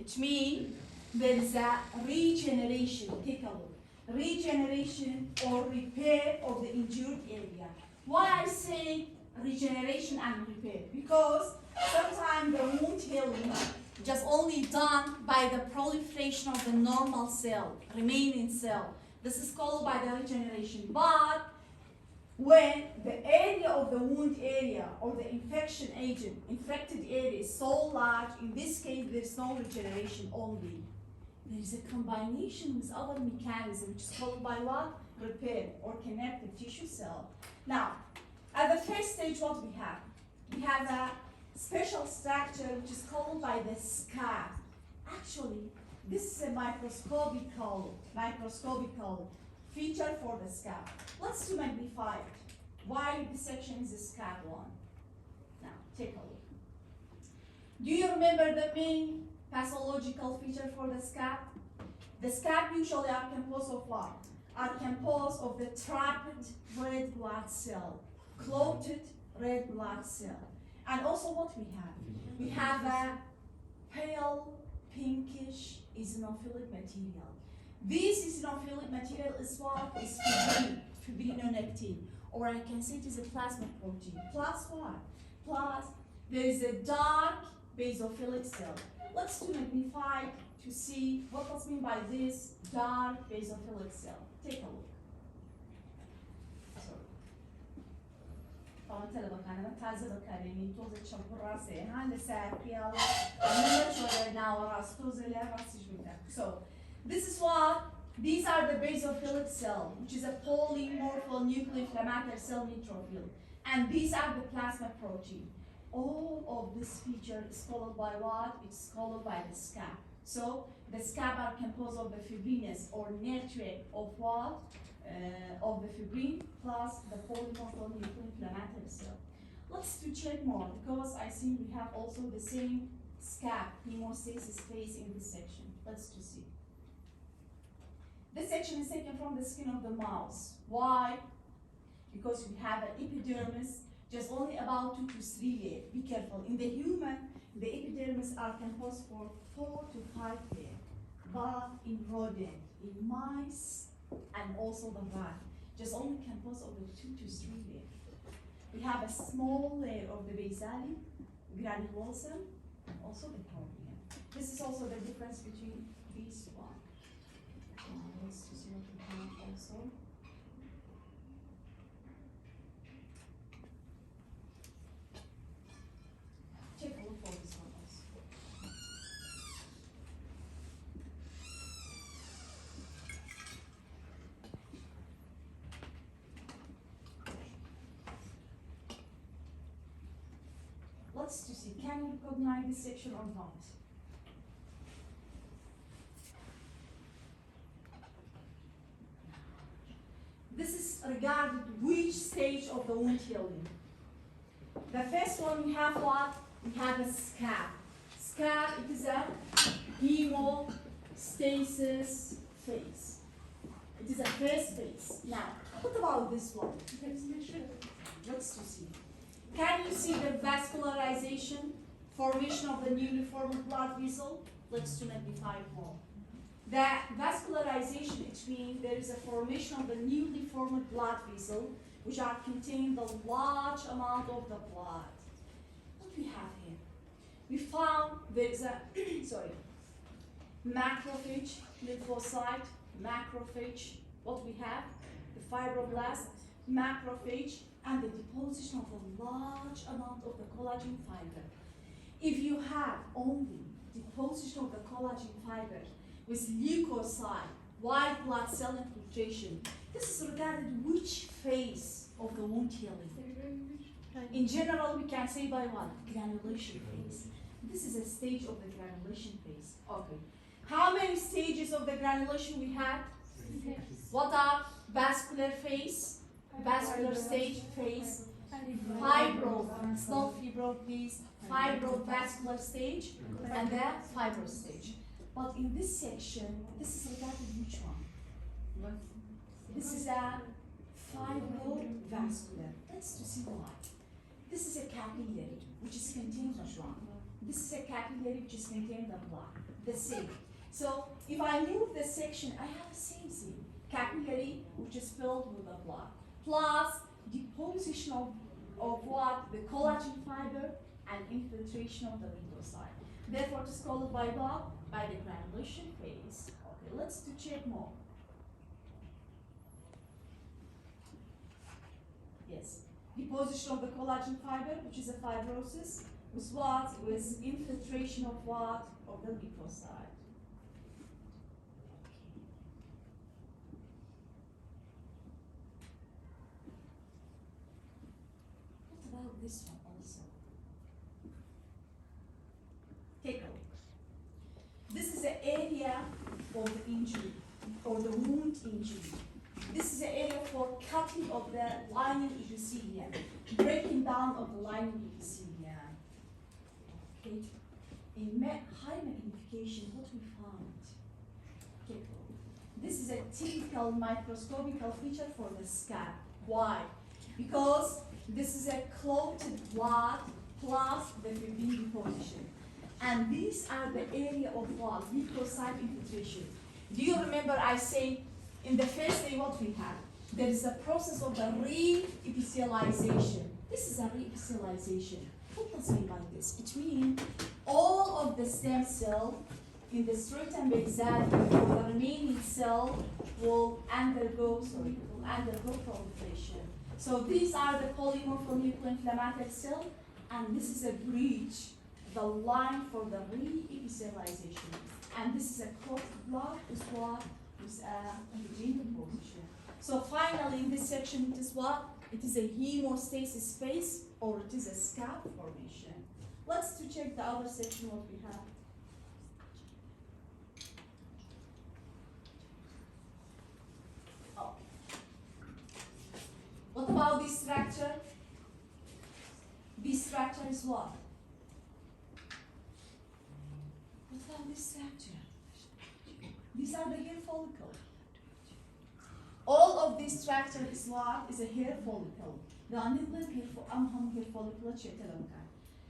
which means there is a regeneration. Take a look. Regeneration or repair of the injured area. Why I say regeneration and repair? Because sometimes the wound healing just only done by the proliferation of the normal cell, remaining cell. This is called by the regeneration. But when the area of the wound area or the infection agent, infected area is so large, in this case there's no regeneration only. There is a combination with other mechanisms, which is called by what? Repair or connective tissue cell. Now, at the first stage, what we have? We have a special structure which is called by the scab. Actually, this is a microscopical feature for the scab. Let's magnify it. Why this section is a scab one? Now, take a look. Do you remember the main pathological feature for the scab? The scab usually are composed of what? Are composed of the trapped red blood cell, clotted red blood cell. And also what we have? We have a pale pinkish eosinophilic material. This eosinophilic material is what? Is fibrinolactin, or I can say it is a plasma protein. Plus what? Plus there is a dark basophilic cell. Let's magnify to see what was meant by this dark basophilic cell. Take a look. طبعا انت لما كان تازه بكاريني توزة شامبو راسي هان لساقيا ومن شوية ناورا توزة لراسي جويتا. So this is what these are the basophilic cell, which is a polymorphonucleoinflammatory cell neutrophil, and these are the plasma protein. All of this feature is called by what? It's called by the scab. So the scab are composed of the fibrinous or network of what? Of the fibrin plus the polymorphonucleoinflammatory cell. Let's to check more because I think we have also the same scab hemostasis phase in this section. Let's to see. This section is taken from the skin of the mouse. Why? Because we have an epidermis just only about 2 to 3 layers. Be careful. In the human, the epidermis are composed for 4 to 5 layers. But in rodent, in mice, and also the rat, just only composed of the 2 to 3 layers. We have a small layer of the basale, granulosum, and also the cornea. This is also the difference between these one. Let's see what we have also. Take a look for this one also. Let's to see, can you recognize this section or not? This is regarding which stage of the wound healing. The first one we have what? We have a scab. Scab, it is a hemostasis phase. It is a first phase. Now, what about this one? Let's to see. Can you see the vascularization, formation of the newly formed blood vessel? Let's to magnify it more. The vascularization, it means there is a formation of the newly formed blood vessel, which are containing the large amount of the blood. What we have here? We found there is a macrophage, lymphocyte, macrophage. What we have? The fibroblast, macrophage, and the deposition of a large amount of the collagen fiber. If you have only deposition of the collagen fiber with leukocyte, white blood cell infiltration, this is regarded which phase of the wound healing? In general, we can say by what? Granulation phase. This is a stage of the granulation phase. Okay. How many stages of the granulation we have? What are vascular phase? Vascular stage phase, fibro, it's not fibro please, fibrovascular stage, and the fibro stage. But in this section, this is regarding which one? This is a fibrovascular. Let's to see why. This is a capillary, which is containing of what? This is a capillary which is contained the blood. The same. So if I move the section, I have the same thing. Capillary which is filled with the blood. Plus deposition of what? The collagen fiber and infiltration of the lymphocyte. Therefore, it is called by what? By the granulation phase. Okay, let's to check more. Yes, deposition of the collagen fiber, which is a fibrosis, with what? With infiltration of what? Of the lymphocyte. What about this one also? Take a look. This is the area of the injury, or the wound injury. This is the area for cutting of the lining epithelium, breaking down of the lining epithelium. Okay. In high magnification, what we found? Okay. This is a typical microscopical feature for the scalp. Why? Because this is a clotted blood plus the fibrin deposition. And these are the area of what? Lymphocyte infiltration. Do you remember I said in the first day what we have? There is a process of the re-epithelialization. This is a re-epithelialization. What does it mean by this? It means all of the stem cell in the stratum basale or the remaining cell will undergo proliferation. So these are the polymorphonucleoinflammatory cell, and this is a breach, the line for the re-epithelialization. And this is a clotted blood with what? With a vaginal position. So finally in this section it is what? It is a hemostasis space or it is a scalp formation. Let's to check the other section what we have. Oh. What about this structure? This structure is what? What about this structure? These are the hair follicle. All of this structure is what? Is a hair follicle. غانيضلن أمهم hair follicle شكله مكان.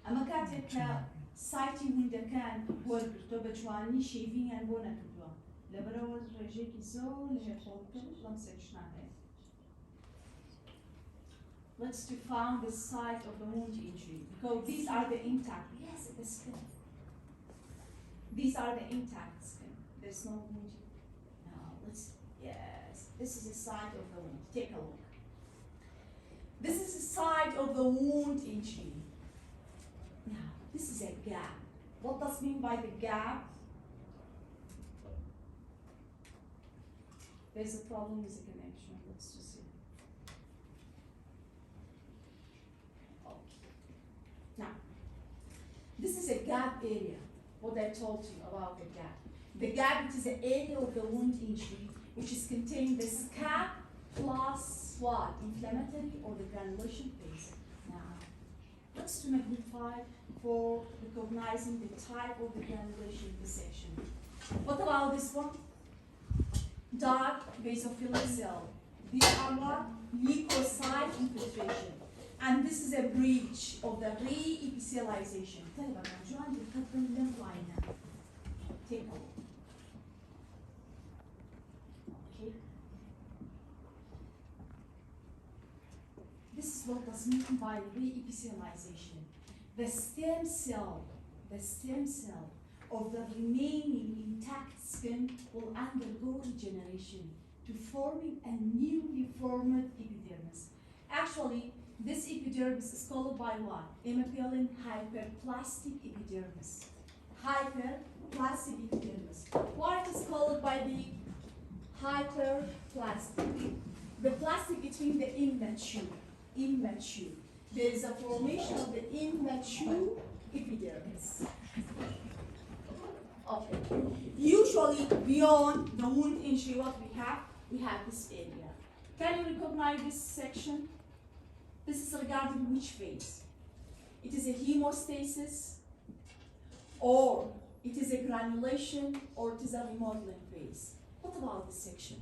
أما كاتك سايتي ويندا كان ورقته بجواني شيفين يعني بونا كدوا. لبرو رجيك زول hair follicle لمسكشنا هاي. Let's to find the site of the wound injury because these are the intact. Yes, the skin. These are the intact skin. There's no wound. Now let's. Yes, this is the site of the wound. Take a look. This is the site of the wound injury. Now, this is a gap. What does mean by the gap? There's a problem with the connection. Let's just see. Okay. Now, this is a gap area. What I told you about the gap. The gap, it is the area of the wound injury which is contained the scab plus what? Inflammatory or the granulation phase. Now, let's to magnify for recognizing the type of the granulation in this section. What about this one? Dark basophilic cell. These are what? Leukocyte infiltration. And this is a breach of the re-epithelialization. Take a look. Okay. This is what is meant by re-epithelialization. The stem cell of the remaining intact skin will undergo regeneration to forming a newly formed epidermis. Actually, this epidermis is called by what? Hemophilia hyperplastic epidermis. Hyperplastic epidermis. Why it is called by the hyperplastic? The plastic between the immature. There is a formation of the immature epidermis. Okay. Usually beyond the wound injury, what we have this area. Can you recognize this section? This is regarding which phase? It is a hemostasis, or it is a granulation, or it is a remodeling phase. What about this section?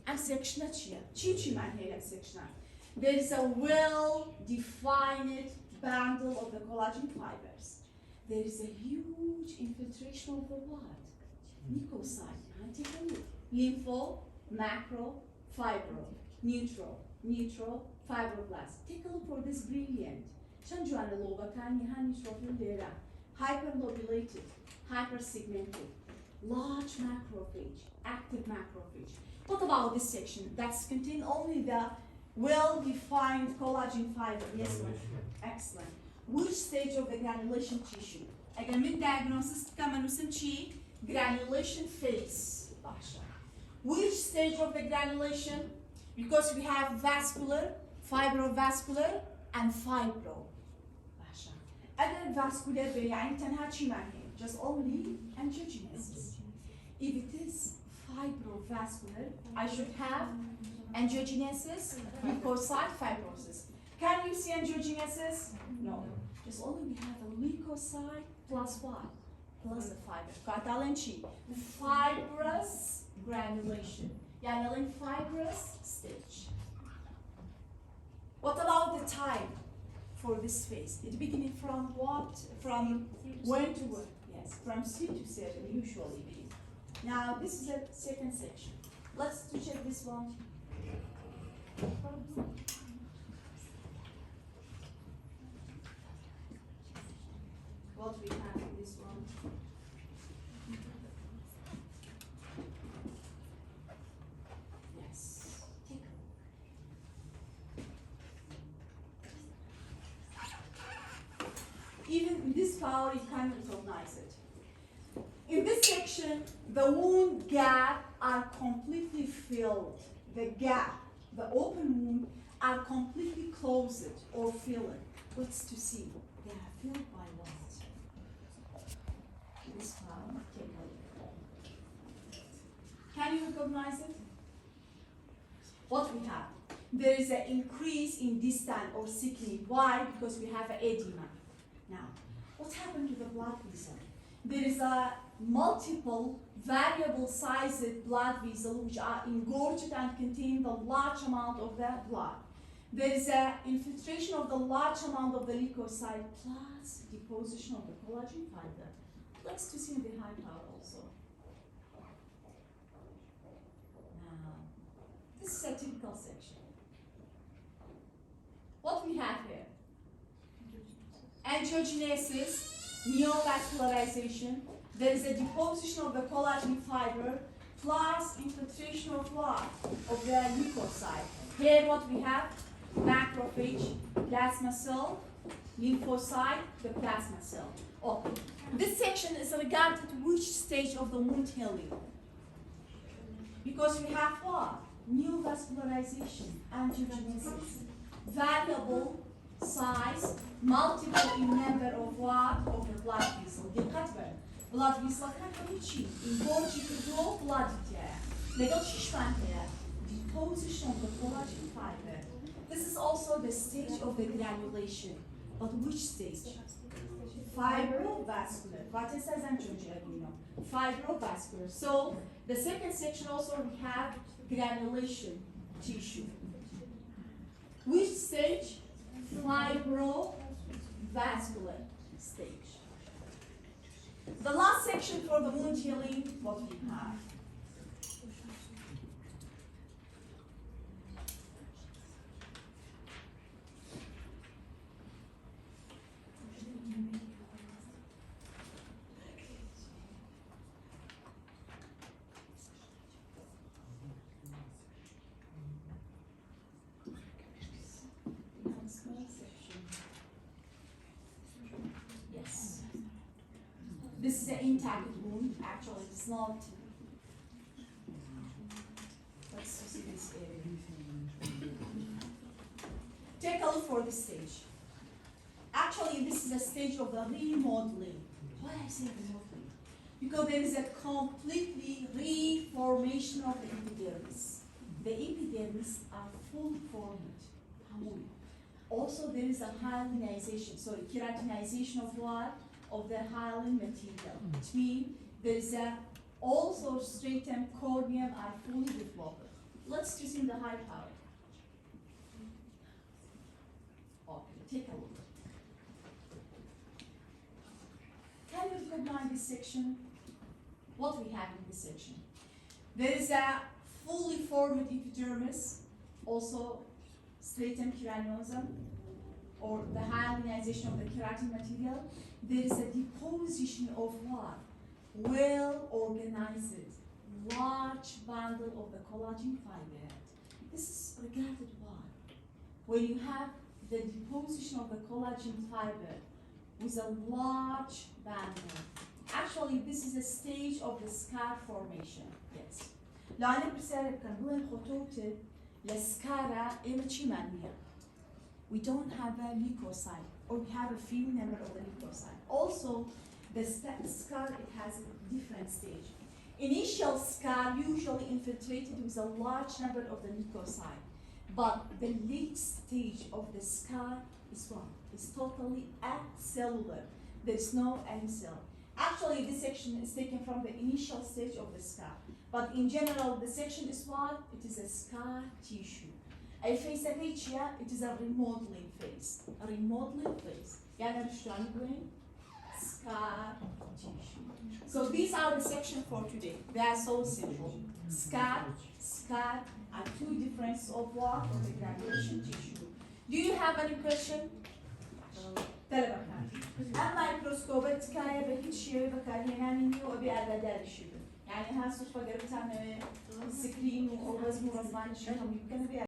And section section. There is a well-defined bundle of the collagen fibers. there is a huge infiltration of the blood. Leukocyte, take a look. Lympho, macro, fibro, neutral, fibroblast. Take a look for this brilliant. Hyperlobulated, hypersegmented, large macrophage, active macrophage. What about this section? That's contain only the well-defined collagen fiber. Yes, ma'am. Excellent. Which stage of the granulation tissue? Again, mid diagnosis granulation phase. Which stage of the granulation? Because we have vascular, fibrovascular, and fibro. Other vascular يعني تنها چی معنی؟ Just only angiogenesis. If it is fibrovascular, I should have angiogenesis, leukocyte fibrosis. Can you see angiogenesis? No. Just only we have a leukocyte plus what? Plus the fiber. Katalenchi. Fibrous granulation. Yani fibrous stage. What about the time for this phase? It beginning from what? From when to when? Yes, from 3 to 7 usually. Now this is the second section. Let's check this one. What we have in this one? Yes, take a look. Even in this power, you can recognize it. In this section, the wound gap are completely filled. The gap, the open wound, are completely closed or filled. What's to see? They are filled by what? This power, take a look. Can you recognize it? What we have? There is an increase in distant or thickening. Why? Because we have an edema. Now, what happened to the blood vessel? There is a multiple variable sized blood vessels which are engorged and contain the large amount of the blood. There is an infiltration of the large amount of the leukocyte plus deposition of the collagen fiber. Let's to see in the high power also. Now, this is a typical section. What we have here? Angiogenesis, neovascularization. There is a deposition of the collagen fiber plus infiltration of what? Of the leukocyte. Here what we have? Macrophage, plasma cell, lymphocyte, the plasma cell. Okay. This section is regarded to which stage of the wound healing? Because we have what? Neovascularization, angiogenesis, variable size, multiple in number of what? Of the blood vessel. Blood vessel can be engorged to blood deposition of the collagen fiber. This is also the stage of the granulation. But which stage? Fibrovascular. What it says fibrovascular. So the second section also we have granulation tissue. Which stage? Fibrovascular stage. The last section for the wound healing, what we have? Yes. This is an intact wound. Actually, it's not. Let's see this area. Take a look for this stage. Actually, this is a stage of the remodeling. Why I say remodeling? Because there is a completely reformation of the epidermis. The epidermis are fully formed. Also, there is a hyalinization, keratinization of what? Of the hyaline material. Which means there is a also stratum corneum are fully developed. Let's just in the high power. Okay, take a look. recognize this section? What we have in this section? There is a fully formed epidermis, also stratum ceranosum, or the hyalinization of the keratin material. There is a deposition of what? Well organized, large bundle of the collagen fiber. This is regarded why? When you have the deposition of the collagen fiber with a large bundle. Actually, this is a stage of the scar formation. Yes. لأن بسبب كان هو الخطوط للسكارة إيمتشيمانية. We don't have a leukocyte, or we have a few number of the leukocyte. Also, the scar, it has a different stage. Initial scar usually infiltrated with a large number of the leukocyte, but the late stage of the scar is what? It's totally acellular. There's no any cell. Actually, this section is taken from the initial stage of the scar, but in general, the section is what? It is a scar tissue. A phase of it is a remodeling phase. A remodeling phase. يعني شلون يقولين؟ Scar tissue. So these are the section for today. They are so simple. Scar are two differences of what? Of the granulation tissue. Do you have any question? طلبة كان. الميكروسكوبات كاية بهيج شيء بكارينا مني وأبي أبدأ الشيء. يعني ها صفة قربت عن سكرين وأوز مرزمان الشيء هم يمكن